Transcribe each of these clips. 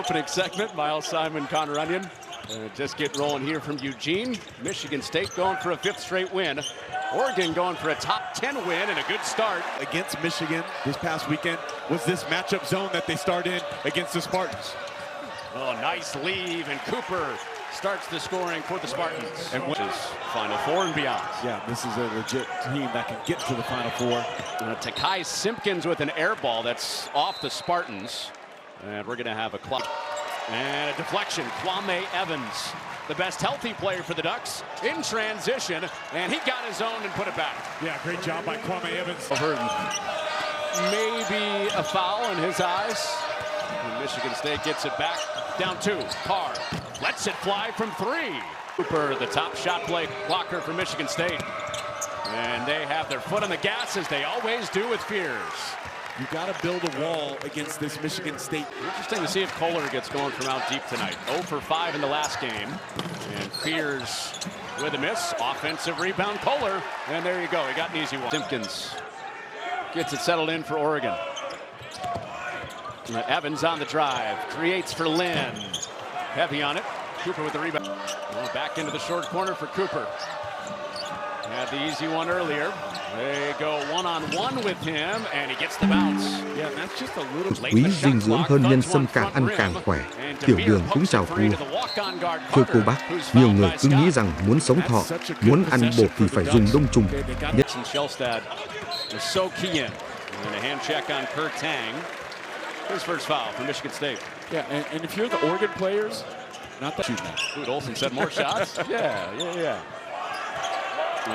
opening segment. Miles Simon, Connor Onion. Just get rolling here from Eugene. Michigan State going for a 5th straight win. Oregon going for a top 10 win and a good start. Against Michigan this past weekend was this matchup zone that they started in against the Spartans. Oh, nice leave, and Cooper starts the scoring for the Spartans. And which is Final Four and beyond. Yeah, this is a legit team that can get to the Final Four. Takai Simpkins with an air ball that's off the Spartans. And we're going to have a clock. And a deflection. Kwame Evans, the best healthy player for the Ducks, in transition. And he got his own and put it back. Yeah, great job by Kwame Evans. Maybe a foul in his eyes. And Michigan State gets it back. Down 2. Carr lets it fly from 3. Cooper, the top shot play blocker for Michigan State. And they have their foot on the gas, as they always do with Fears. You got to build a wall against this Michigan State. Interesting to see if Kohler gets going from out deep tonight. 0 for 5 in the last game. And Fears with a miss. Offensive rebound, Kohler. And there you go. He got an easy one. Simpkins gets it settled in for Oregon. Evans on the drive. Creates for Lynn. Heavy on it. Cooper with the rebound. Back into the short corner for Cooper. Had the easy one earlier. They go one-on-one with him, and he gets the bounce. Yeah, that's just a little late. Quý dinh dưỡng hơn nhân sâm càng ăn càng khỏe. Tiểu đường cũng chào thua. Thưa cô bác, nhiều người cứ nghĩ rằng muốn sống thọ, muốn ăn bột thì phải dùng đông trùng. And a hand check on Kurt Tang. His first foul for Michigan State. Yeah, and if you're the Oregon players, not that shooting that. Dude, Olsen said more shots. Yeah.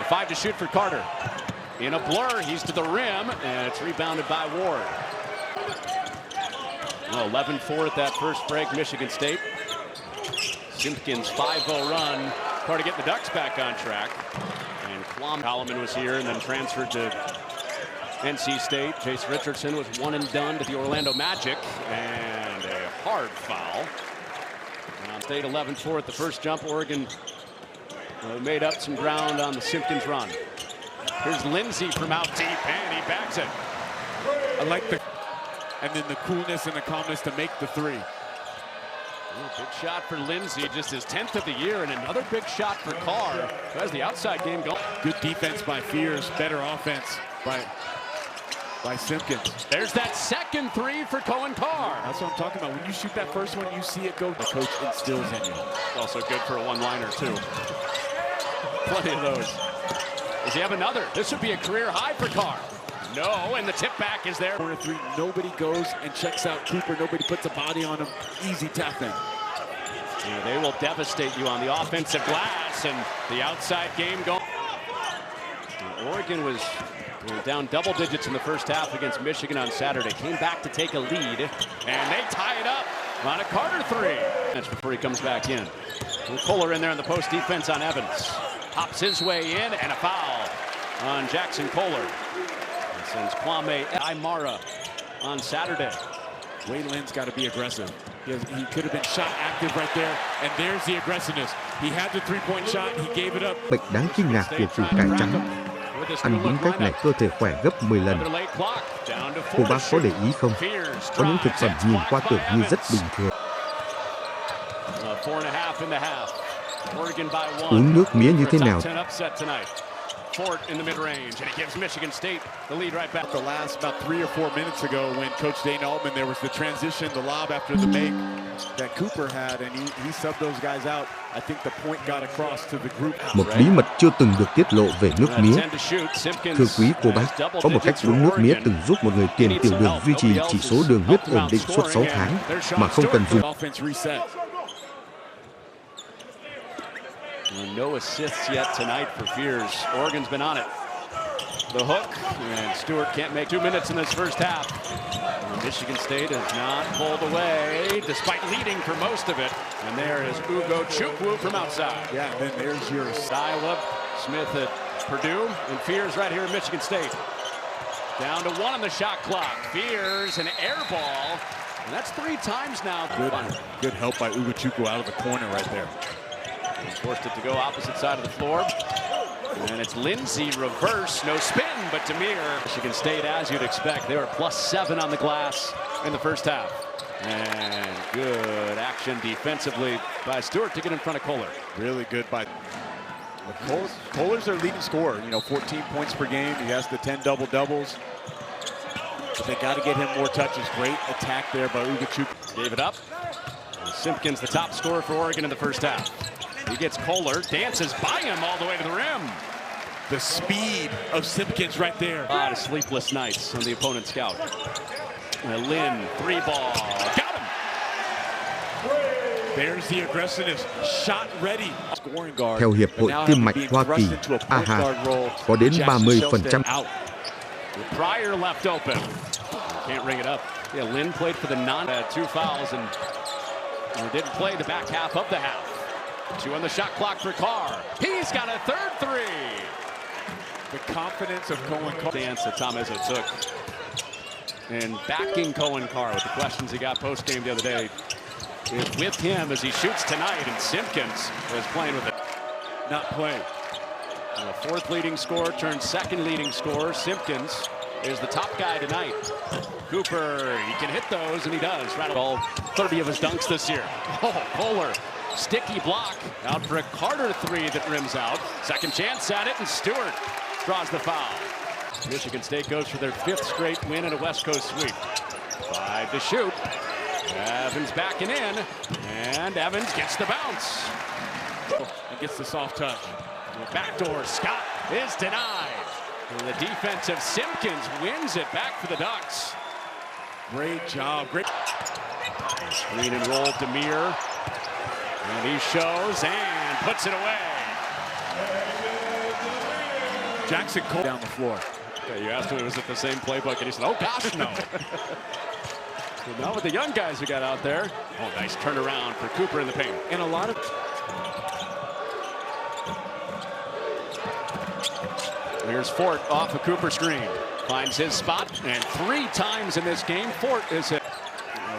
5 to shoot for Carter. In a blur, he's to the rim, and it's rebounded by Ward. 11-4 at that first break, Michigan State. Simpkins 5-0 run. Carter getting the Ducks back on track. And Holloman was here and then transferred to NC State. Chase Richardson was one and done to the Orlando Magic, and a hard foul. State 11-4 at the first jump. Oregon made up some ground on the Simpkins run. Here's Lindsey from out deep, and he backs it. I like and then the coolness and the calmness to make the 3. Big shot for Lindsey, just his 10th of the year, and another big shot for Carr, who has the outside game going. Good defense by Fears, better offense by Simpkins. There's that second 3 for Cohen Carr. That's what I'm talking about. When you shoot that first one, you see it go. The coach instills in you. Also good for a one-liner, too. Plenty of those. Does he have another? This would be a career high for Carr. No, and the tip back is there. Corner 3, nobody goes and checks out Cooper. Nobody puts a body on him. Easy tap in. Yeah, they will devastate you on the offensive glass, and the outside game going. Oregon was down double digits in the first half against Michigan on Saturday. Came back to take a lead, and they tie it up on a Carter 3. That's before he comes back in. Kohler in there in the post defense on Evans. Hops his way in, and a foul on Jackson Kohler. And sends Kwame Imara on Saturday. Wade Lynn's got to be aggressive. He could have been shot active right there, and there's the aggressiveness. He had the 3-point shot, he gave it up. Bệnh đáng kinh ngạc của củ cải trắng. Ăn đúng cách này cơ thể khỏe gấp 10 lần. Cô bác có để ý không? Có những thực phẩm nhìn qua tưởng như rất bình thường. Uống nước mía như thế nào? Fort in the mid-range, and it gives Michigan State the lead right back. The last about 3 or 4 minutes ago, when Coach Dana Altman, there was the transition, the lob after the make that Cooper had, and he subbed those guys out. I think the point got across to the group. Một bí mật chưa từng được tiết lộ về nước mía. Thưa quý cô bác, có một cách uống nước mía từng giúp một người tiền tiểu đường duy trì chỉ số đường huyết ổn định suốt 6 tháng mà không cần dùng. No assists yet tonight for Fears. Oregon's been on it. The hook, and Stewart can't make 2 minutes in this first half. Michigan State has not pulled away, despite leading for most of it. And there is Ugo Chukwu from outside. Yeah, and then there's your Iowa, Smith at Purdue, and Fears right here at Michigan State. Down to 1 on the shot clock. Fears, an air ball. And that's 3 times now. Good help by Ugo Chukwu out of the corner right there. He forced it to go opposite side of the floor. And it's Lindsey reverse, no spin, but Demir. Michigan State, as you'd expect, they were +7 on the glass in the first half. And good action defensively by Stewart to get in front of Kohler. Really good by Kohler's their leading scorer. 14 points per game. He has the 10 double-doubles. But they got to get him more touches. Great attack there by Ugochukwu. Gave it up. Simpkins the top scorer for Oregon in the first half. He gets Kohler, dances by him all the way to the rim. The speed of Simpkins right there. A lot of sleepless nights on the opponent's scout. Lin, 3-ball, got him. There's the aggressiveness, shot ready. Scoring guard. Theo Hiệp hội Tim mạch Hoa Kỳ AHA, có đến 30%. Pryor left open. Can't ring it up. Yeah, Lin played for the two fouls and didn't play the back half of the half. 2 on the shot clock for Carr. He's got a third 3. The confidence of Cohen Carr. Dance that Tom Izzo took. And backing Cohen Carr with the questions he got post-game the other day. Is with him as he shoots tonight, and Simpkins is playing with it. Not playing. The 4th leading scorer turned 2nd leading scorer. Simpkins is the top guy tonight. Cooper, he can hit those, and he does. Right all 30 of his dunks this year. Oh, Kohler, sticky block. Out for a Carter 3 that rims out. Second chance at it, and Stewart draws the foul. Michigan State goes for their 5th straight win in a West Coast sweep. 5 to shoot. Evans backing in, and Evans gets the bounce. And gets the soft touch. The backdoor, Scott is denied. And the defensive Simpkins wins it back for the Ducks. Great job. Great. Screen and roll, Demir. And he shows and puts it away. Jackson Cole down the floor. Yeah, you asked him if it was at the same playbook, and he said, oh gosh, no. Not with the young guys who got out there. Oh, nice turnaround for Cooper in the paint. And a lot of... Here's Fort off a Cooper screen. Finds his spot, and 3 times in this game, Fort is hit.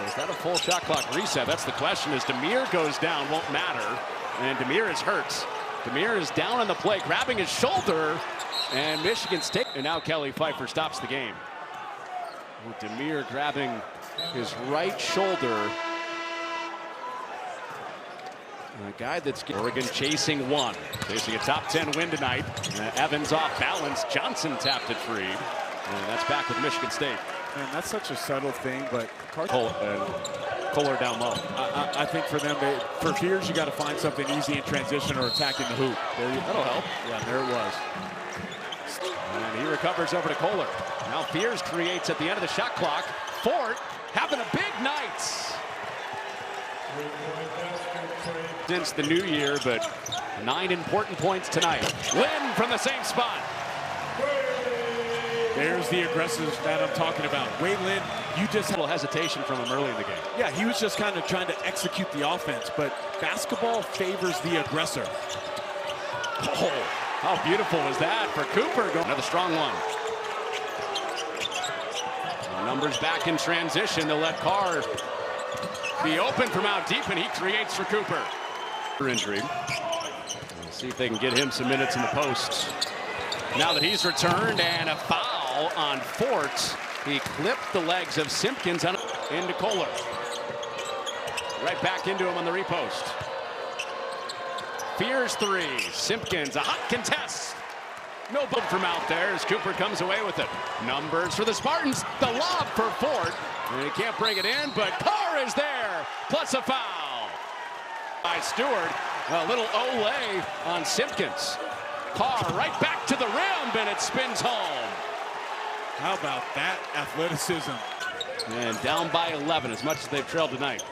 Is that a full shot clock reset? That's the question. As Demir goes down, won't matter. And Demir is hurt. Demir is down on the play, grabbing his shoulder, and Michigan State. And now Kelly Pfeiffer stops the game. Demir grabbing his right shoulder. A guy that's Oregon chasing 1. Chasing a top 10 win tonight. Evans off balance. Johnson tapped it free. And that's back with Michigan State. Man, that's such a subtle thing, but Kohler down low. I think for them, for Fears, you got to find something easy in transition or attacking the hoop. That'll help. Yeah, there it was. And he recovers over to Kohler. Now Fears creates at the end of the shot clock. Fort having a big night. Since the new year, but 9 important points tonight. Lin from the same spot. There's the aggressive that I'm talking about. Wei Lin, you just had a little hesitation from him early in the game. Yeah, he was just kind of trying to execute the offense, but basketball favors the aggressor. Oh, how beautiful was that for Cooper? Another strong one. Numbers back in transition. They'll let Carr be open from out deep, and he creates for Cooper. Injury. We'll see if they can get him some minutes in the post. Now that he's returned, and a foul on Fort. He clipped the legs of Simpkins into Kohler. Right back into him on the repost. Fears 3. Simpkins, a hot contest. No book from out there as Cooper comes away with it. Numbers for the Spartans. The lob for Fort. And he can't bring it in, but Carr is there. Plus a foul by Stewart. A little Olay on Simpkins. Carr right back to the rim, and it spins home. How about that athleticism? And down by 11, as much as they've trailed tonight.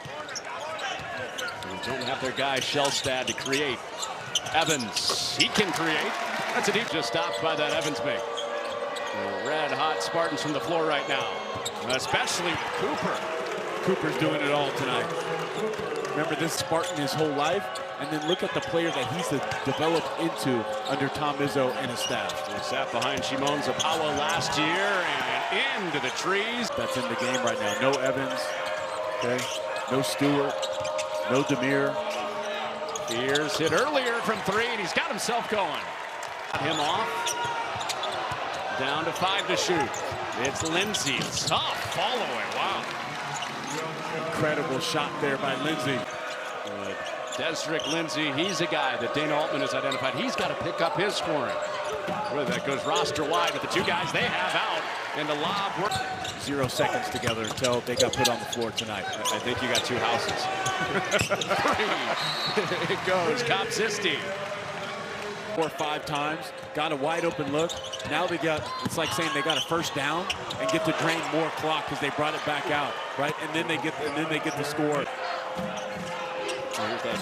They don't have their guy Shellstad to create. Evans, he can create. That's a deep, just stopped by that Evans make. The red hot Spartans from the floor right now, especially Cooper. Cooper's doing it all tonight. Remember this Spartan his whole life, and then look at the player that he's developed into under Tom Izzo and his staff. He sat behind Shimon Zapawa last year and into the trees. That's in the game right now. No Evans, okay? No Stewart, no Demir. Fears hit earlier from 3, and he's got himself going. Him off. Down to 5 to shoot. It's Lindsey. Tough fall away. Wow. Incredible shot there by Lindsey. Desrick Lindsay, he's a guy that Dana Altman has identified. He's got to pick up his scoring. Well, that goes roster wide with the two guys they have out. And the lob work. 0 seconds together until they got put on the floor tonight. I think you got two houses. Three. It goes. Kopsisti. 4 or 5 times. Got a wide open look. Now they got, it's like saying they got a first down and get to drain more clock because they brought it back out, right? And then they get the score. Here's that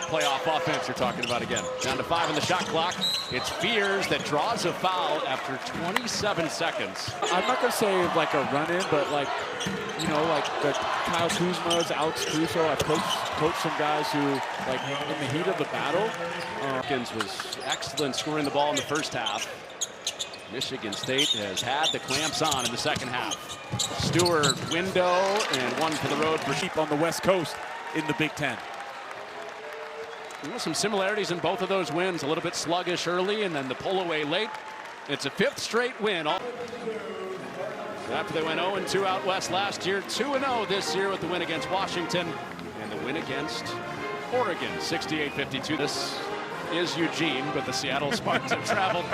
playoff offense you're talking about again. Down to 5 on the shot clock. It's Fears that draws a foul after 27 seconds. I'm not going to say like a run-in, but like, you know, like the Kyle Kuzma's, Alex Caruso. I've coached some guys who, like, in the heat of the battle. Hopkins was excellent scoring the ball in the first half. Michigan State has had the clamps on in the second half. Stewart, window, and one for the road for Sheep on the West Coast in the Big Ten. Some similarities in both of those wins. A little bit sluggish early and then the pull away late. It's a 5th straight win. After they went 0-2 out west last year, 2-0 this year with the win against Washington and the win against Oregon, 68-52. This is Eugene, but the Seattle Spartans have traveled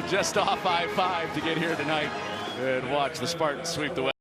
just off I-5 to get here tonight and watch the Spartans sweep the West.